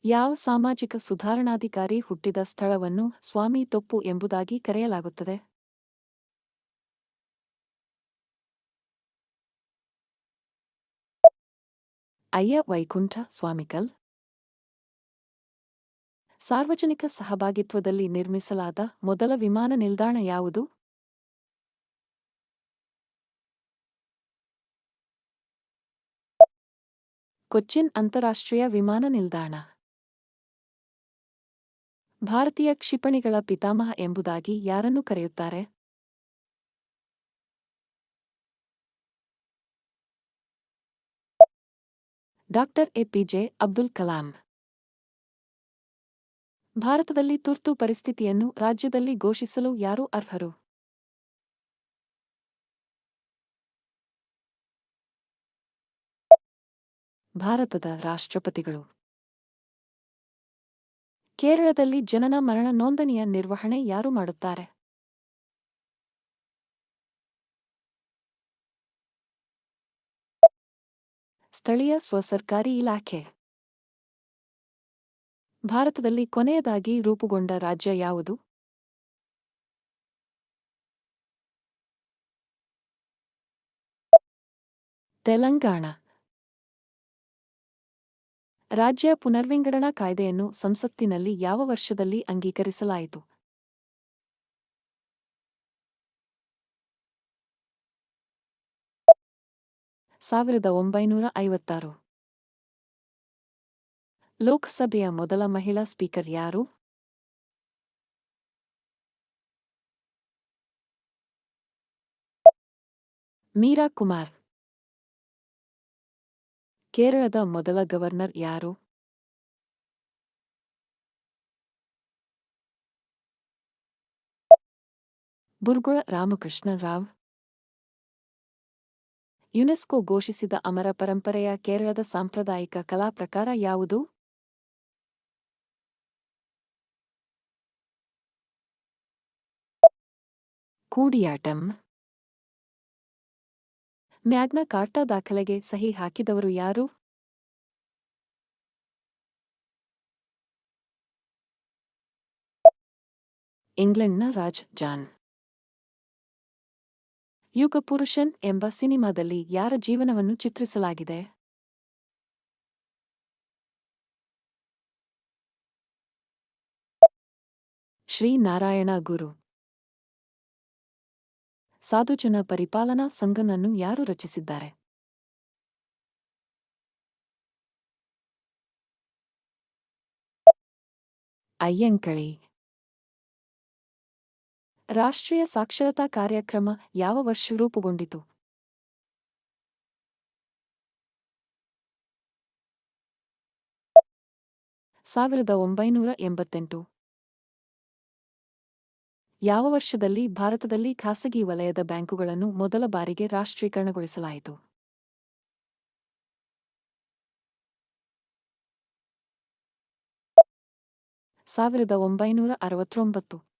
ಯಾವ ಸಾಮಾಜಿಕ ಸುಧಾರಣಾಧಿಕಾರಿ ಹುಟ್ಟಿದ ಸ್ಥಳವನ್ನು ಸ್ವಾಮಿ ತೊಪ್ಪು ಎಂಬುದಾಗಿ ಕರೆಯಲಾಗುತ್ತದೆ? ಅಯ್ಯ ವೈಕುಂಠ ಸ್ವಾಮಿಕಲ್. ಸಾರ್ವಜನಿಕ ಸಹಭಾಗಿತ್ವದಲ್ಲಿ ನಿರ್ಮಿಸಲಾದ ಮೊದಲ ವಿಮಾನ ನಿಲ್ದಾಣ ಯಾವುದು? ಕೊಚ್ಚಿನ್ ಅಂತಾರಾಷ್ಟ್ರೀಯ ವಿಮಾನ ನಿಲ್ದಾಣ. ಭಾರತೀಯ ಕ್ಷಿಪಣಿಗಳ ಪಿತಾಮಹ ಎಂಬುದಾಗಿ ಯಾರನ್ನು ಕರೆಯುತ್ತಾರೆ? Doctor APJ Abdul Kalam. ಭಾರತದಲ್ಲಿ ತುರ್ತು ಪರಿಸ್ಥಿತಿಯನ್ನು ರಾಜ್ಯದಲ್ಲಿ ಘೋಷಿಸಲು ಯಾರು ಅರ್ಹರು? ಭಾರತದ ರಾಷ್ಟ್ರಪತಿಗಳು. ಕೇರಳದಲ್ಲಿ ಜನನ ಮರಣ ನೋಂದಣಿಯ ನಿರ್ವಹಣೆ ಯಾರು ಮಾಡುತ್ತಾರೆ? ಸ್ಥಳೀಯ ಸ್ವಸರ್ಕಾರಿ ಇಲಾಖೆ. ಭಾರತದಲ್ಲಿ ಕೊನೆಯದಾಗಿ ರೂಪುಗೊಂಡ ರಾಜ್ಯ ಯಾವುದು? ತೆಲಂಗಾಣ. ರಾಜ್ಯ ಪುನರ್ವಿಂಗಡಣಾ ಕಾಯ್ದೆಯನ್ನು ಸಂಸತ್ತಿನಲ್ಲಿ ಯಾವ ವರ್ಷದಲ್ಲಿ ಅಂಗೀಕರಿಸಲಾಯಿತು? 1956. ಲೋಕಸಭೆಯ ಮೊದಲ ಮಹಿಳಾ ಸ್ಪೀಕರ್ ಯಾರು? ಮೀರಾ ಕುಮಾರ್. ಕೇರಳದ ಮೊದಲ ಗವರ್ನರ್ ಯಾರು? ಬುರ್ಗುಳ ರಾಮಕೃಷ್ಣ ರಾವ್. ಯುನೆಸ್ಕೋ ಘೋಷಿಸಿದ ಅಮರ ಪರಂಪರೆಯ ಕೇರಳದ ಸಾಂಪ್ರದಾಯಿಕ ಕಲಾ ಪ್ರಕಾರ ಯಾವುದು? ಕೂಡಿಯಾಟಂ. ಮ್ಯಾಗ್ನಾ ಕಾರ್ಟಾ ದಾಖಲೆಗೆ ಸಹಿ ಹಾಕಿದವರು ಯಾರು? ಇಂಗ್ಲೆಂಡ್ನ ರಾಜ್ ಜಾನ್. ಯುಗಪುರುಷನ್ ಎಂಬ ಸಿನಿಮಾದಲ್ಲಿ ಯಾರ ಜೀವನವನ್ನು ಚಿತ್ರಿಸಲಾಗಿದೆ? ಶ್ರೀ ನಾರಾಯಣ ಗುರು. ಸಾಧುಜನ ಪರಿಪಾಲನಾ ಸಂಘನನ್ನು ಯಾರು ರಚಿಸಿದ್ದಾರೆ? ಅಯ್ಯಂಕಳಿ. ರಾಷ್ಟ್ರೀಯ ಸಾಕ್ಷರತಾ ಕಾರ್ಯಕ್ರಮ ಯಾವ ವರ್ಷ ರೂಪುಗೊಂಡಿತು? 1988. ಯಾವ ವರ್ಷದಲ್ಲಿ ಭಾರತದಲ್ಲಿ ಖಾಸಗಿ ವಲಯದ ಬ್ಯಾಂಕುಗಳನ್ನು ಮೊದಲ ಬಾರಿಗೆ ರಾಷ್ಟ್ರೀಕರಣಗೊಳಿಸಲಾಯಿತು? 1969.